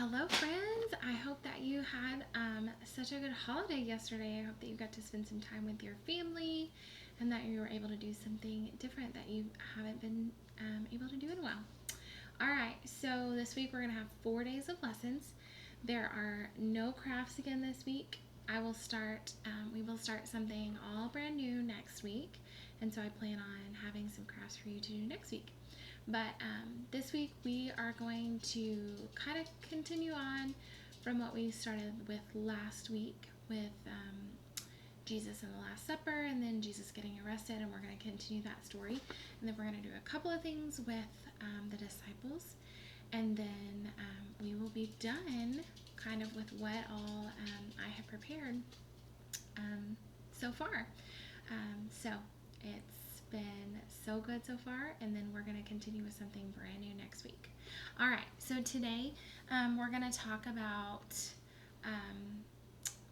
Hello, friends. I hope that you had such a good holiday yesterday. I hope that you got to spend some time with your family and that you were able to do something different that you haven't been able to do in a while. All right, so this week we're going to have 4 days of lessons. There are no crafts again this week. We will start something all brand new next week. And so I plan on having some crafts for you to do next week. But this week we are going to kind of continue on from what we started with last week with Jesus and the Last Supper, and then Jesus getting arrested, and we're going to continue that story. And then we're going to do a couple of things with the disciples, and then we will be done kind of with what all I have prepared so far. So it's been so good so far, and then we're going to continue with something brand new next week. All right, so today we're going to talk about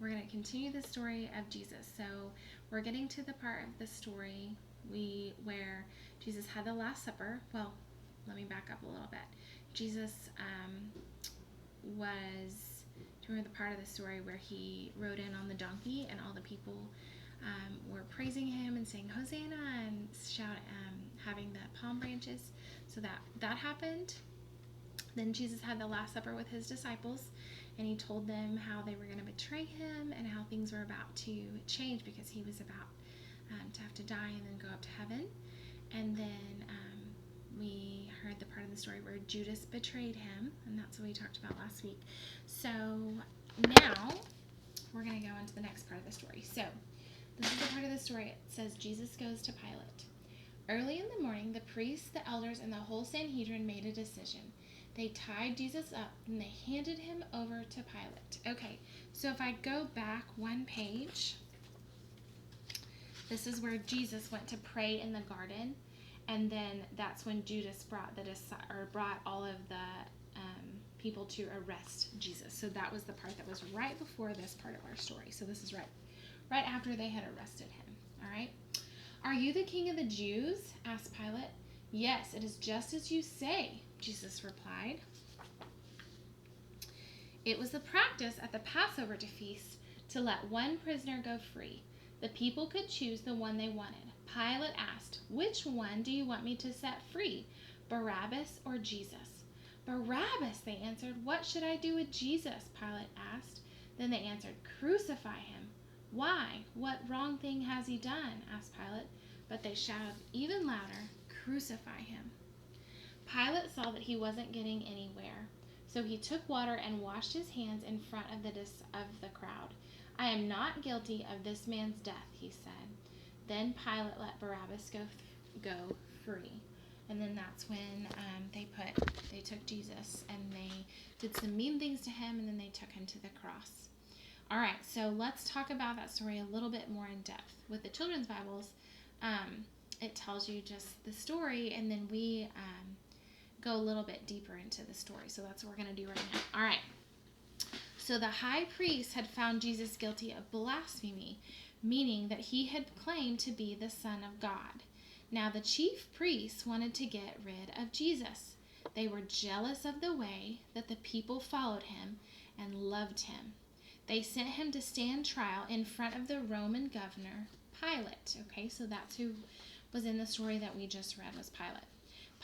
we're going to continue the story of Jesus. So we're getting to the part of the story where Jesus had the Last Supper. Well, let me back up a little bit. Jesus was, do you remember the part of the story where he rode in on the donkey and all the people were praising him and saying Hosanna and having the palm branches? So that happened. Then Jesus had the Last Supper with his disciples, and he told them how they were going to betray him and how things were about to change because he was about to have to die and then go up to heaven. And then we heard the part of the story where Judas betrayed him, and that's what we talked about last week. So now we're going to go into the next part of the story. So this is the part of the story. It says Jesus goes to Pilate. Early in the morning, the priests, the elders, and the whole Sanhedrin made a decision. They tied Jesus up and they handed him over to Pilate. Okay, so if I go back one page, this is where Jesus went to pray in the garden, and then that's when Judas brought all of the people to arrest Jesus. So that was the part that was right before this part of our story. So this is right after they had arrested him. All right. Are you the king of the Jews? Asked Pilate. Yes, it is just as you say, Jesus replied. It was the practice at the Passover feast to let one prisoner go free. The people could choose the one they wanted. Pilate asked, which one do you want me to set free, Barabbas or Jesus? Barabbas, they answered. What should I do with Jesus? Pilate asked. Then they answered, crucify him. Why? What wrong thing has he done? Asked Pilate. But they shouted even louder, crucify him. Pilate saw that he wasn't getting anywhere, so he took water and washed his hands in front of the crowd. I am not guilty of this man's death, he said. Then Pilate let Barabbas go free. And then that's when they took Jesus and they did some mean things to him, and then they took him to the cross. All right, so let's talk about that story a little bit more in depth. With the children's Bibles, it tells you just the story, and then we go a little bit deeper into the story. So that's what we're going to do right now. All right. So the high priest had found Jesus guilty of blasphemy, meaning that he had claimed to be the Son of God. Now the chief priests wanted to get rid of Jesus. They were jealous of the way that the people followed him and loved him. They sent him to stand trial in front of the Roman governor, Pilate. Okay, so that's who was in the story that we just read, was Pilate.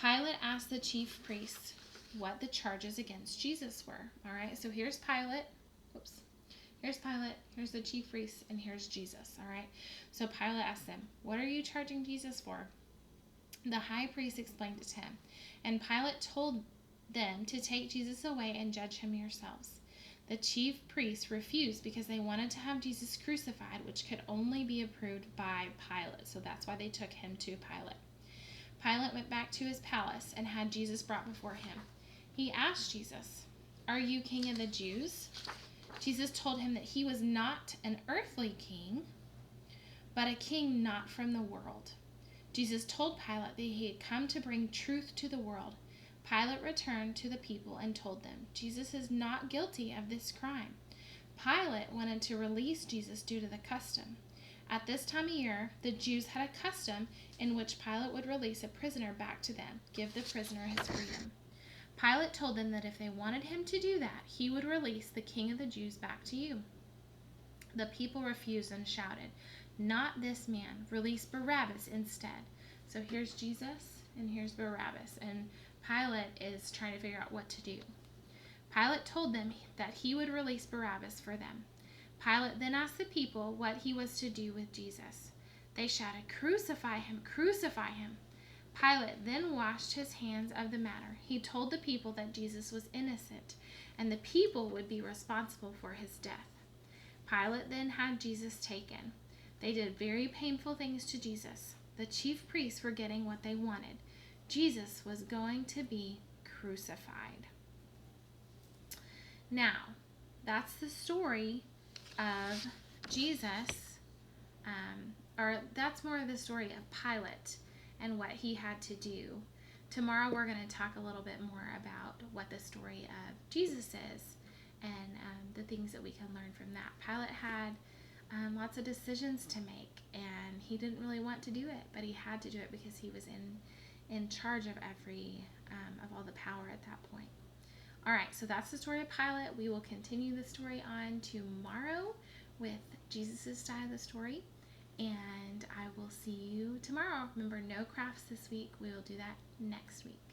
Pilate asked the chief priests what the charges against Jesus were. All right, so here's Pilate. Whoops. Here's Pilate, here's the chief priests, and here's Jesus. All right, so Pilate asked them, what are you charging Jesus for? The high priest explained it to him, and Pilate told them to take Jesus away and judge him yourselves. The chief priests refused because they wanted to have Jesus crucified, which could only be approved by Pilate. So that's why they took him to Pilate. Pilate went back to his palace and had Jesus brought before him. He asked Jesus, are you king of the Jews? Jesus told him that he was not an earthly king, but a king not from the world. Jesus told Pilate that he had come to bring truth to the world. Pilate returned to the people and told them, Jesus is not guilty of this crime. Pilate wanted to release Jesus due to the custom. At this time of year, the Jews had a custom in which Pilate would release a prisoner back to them, give the prisoner his freedom. Pilate told them that if they wanted him to do that, he would release the king of the Jews back to you. The people refused and shouted, "Not this man. Release Barabbas instead." So here's Jesus and here's Barabbas, and Pilate is trying to figure out what to do. Pilate told them that he would release Barabbas for them. Pilate then asked the people what he was to do with Jesus. They shouted, "Crucify him! Crucify him!" Pilate then washed his hands of the matter. He told the people that Jesus was innocent, and the people would be responsible for his death. Pilate then had Jesus taken. They did very painful things to Jesus. The chief priests were getting what they wanted. Jesus was going to be crucified. Now, that's the story of Jesus, or that's more of the story of Pilate and what he had to do. Tomorrow we're going to talk a little bit more about what the story of Jesus is and the things that we can learn from that. Pilate had lots of decisions to make, and he didn't really want to do it, but he had to do it because he was in charge of of all the power at that point. All right, so that's the story of Pilate. We will continue the story on tomorrow with Jesus' side of the story, and I will see you tomorrow. Remember, no crafts this week. We will do that next week.